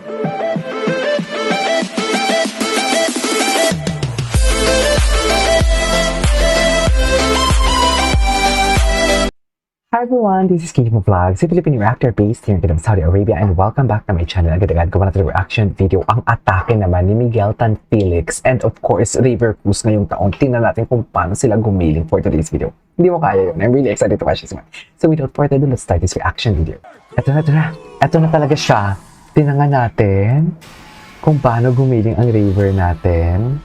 Hi everyone, this is Kingdom Vlogs, a Filipino reactor based here in Saudi Arabia, and welcome back to my channel. Agad-agad gawa natin reaction video, ang atake naman ni Miguel Tan Felix and of course River Cruz ngayong taon. Tingnan natin kung paano sila gumiling for today's video. Hindi mo kaya yun. I'm really excited to watch this one. So without further ado, let's start this reaction video. Ito na talaga siya. Tinangan natin kung paano gumiling ang River natin.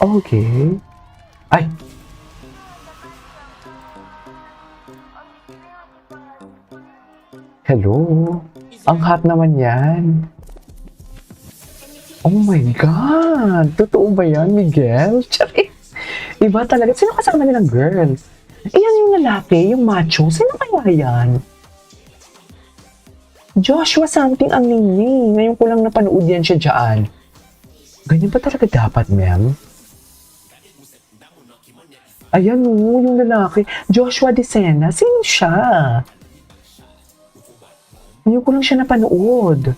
Okay. Ay! Hello? Ang hot naman yan. Oh my God! Totoo ba yan, Miguel? Charis! Iba talaga. Sino kasama nilang girl? Iyan yung lalaki, yung macho. Sino kaya yan? Joshua something ang ningning. Ngayon ko lang napanood yan siya dyan. Ganyan ba talaga dapat, ma'am? Ayan o, yung lalaki. Joshua De Sena. Sino siya? Ngayon ko lang siya napanood.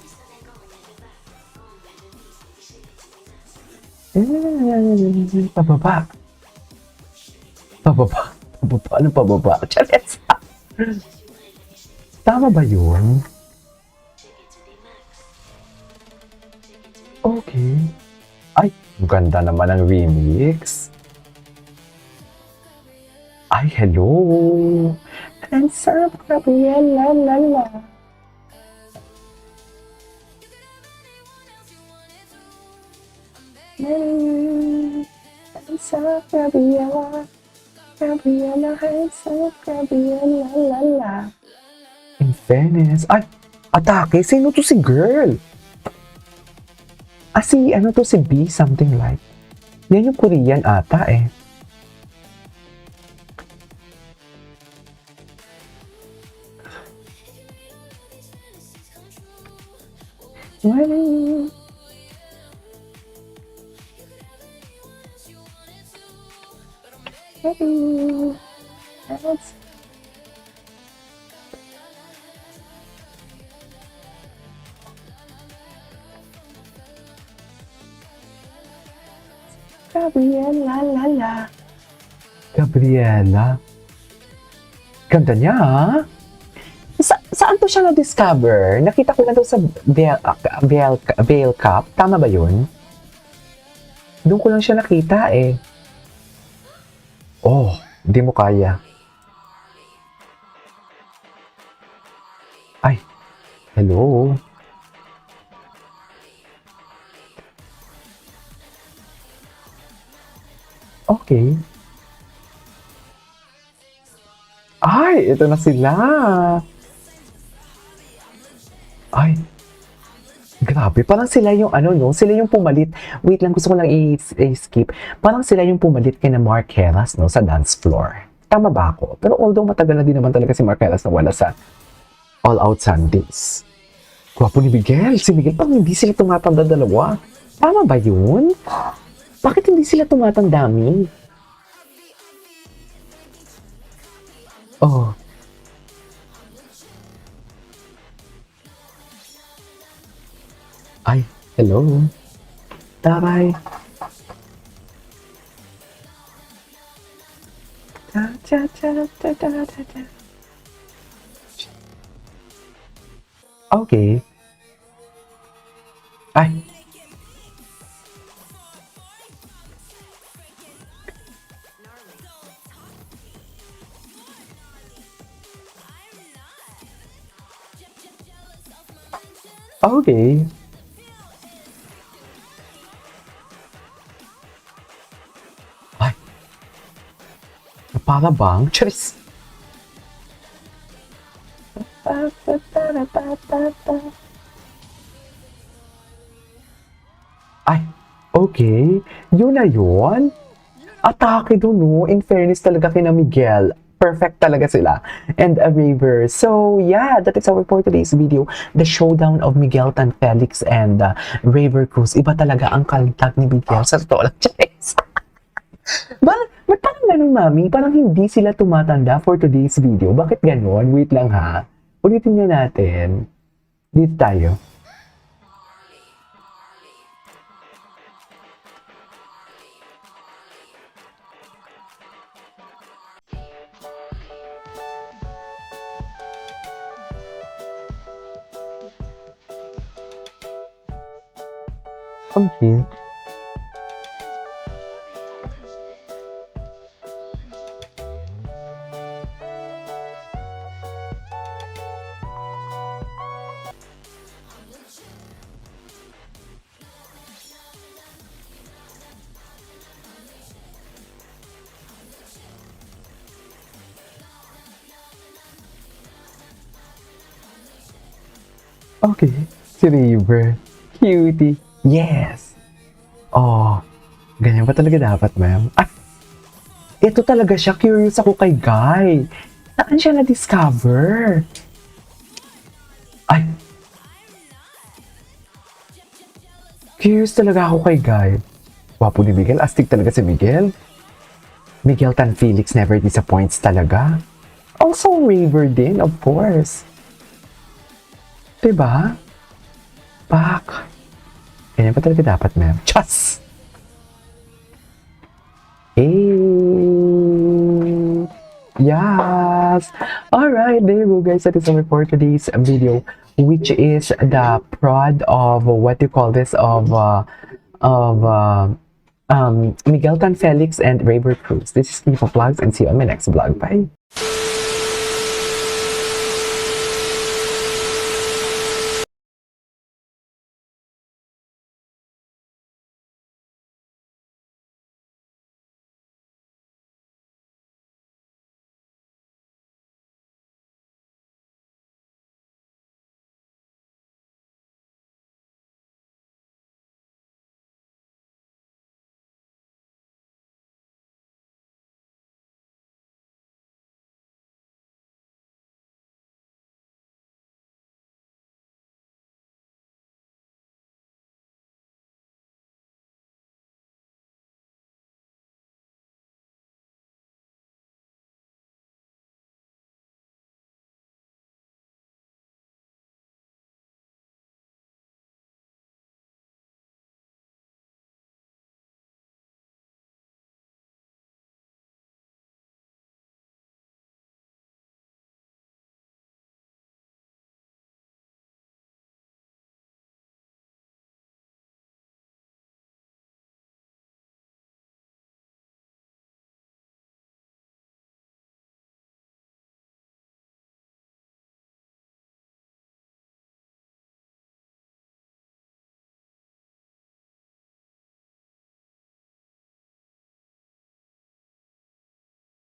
Pababa. Pababa. Pababa. Anong pababa? Charis. Tama ba yun? Okay. Ay, ganda naman ang remix. Ay, hello! Hands up, Gabriela, la la. Hands up, Gabriela. Gabriela, hands up, Gabriela, la la. In fairness, ay, atake, sino to si girl? Ah, si, ano to si B, something like. Yan yung Korean ata eh. Gabriela, la la. Gabriela. Ganda niya, ha? Saan to siya na-discover? Nakita ko lang to sa Vail Cup. Tama ba yun? Doon ko lang siya nakita eh. Oh, hindi mo kaya. Ay, hello. Okay. Ay, ito na sila. Ay, grabe. Parang sila yung ano, no? Sila yung pumalit. Wait lang, gusto ko lang i-skip. Parang sila yung pumalit kay na Mark Heras, no? Sa dance floor. Tama ba ako? Pero although matagal na din naman talaga si Mark Heras na wala sa All Out Sundays. Gwapo ni Miguel. Si Miguel, parang hindi sila tumatanda dalawa. Tama ba yun? Bakit hindi sila tumatanda, mi? Oh. Ay, hello. Taray. Okay. Ay. Okay. Ay. Para bang? Charis. Ay. Okay. Yun na yun? Atake doon, no? In fairness talaga kina Miguel. Perfect talaga sila. And a River. So, yeah, that is our for today's video. The showdown of Miguel Tan Felix and River Cruz. Iba talaga ang kaltag ni Miguel. Sa totoo lang, Charis. Ba't parang ganun, mami? Parang hindi sila tumatanda for today's video. Bakit ganun? Wait lang ha. Ulitin nyo natin. Dito tayo. Ang cute. Okay. Si River. Cutie. Yes. Oh. Ganyan ba talaga dapat, ma'am? Ah, ito talaga siya. Curious ako kay Guy. Saan siya na-discover? Ay. Curious talaga ako kay Guy. Wapo ni Miguel. Astig talaga si Miguel. Miguel Tan Felix never disappoints talaga. Also, River din, of course. Diba? Pak. Ganyan pa talaga dapat, ma'am. Chas! Hey! Yes! Alright, there you go, guys. That is all for today's video, which is the prod of what you call this, of Miguel Tan Felix and Raver Cruz. This is Kipo Vlogs, and see you on my next vlog. Bye!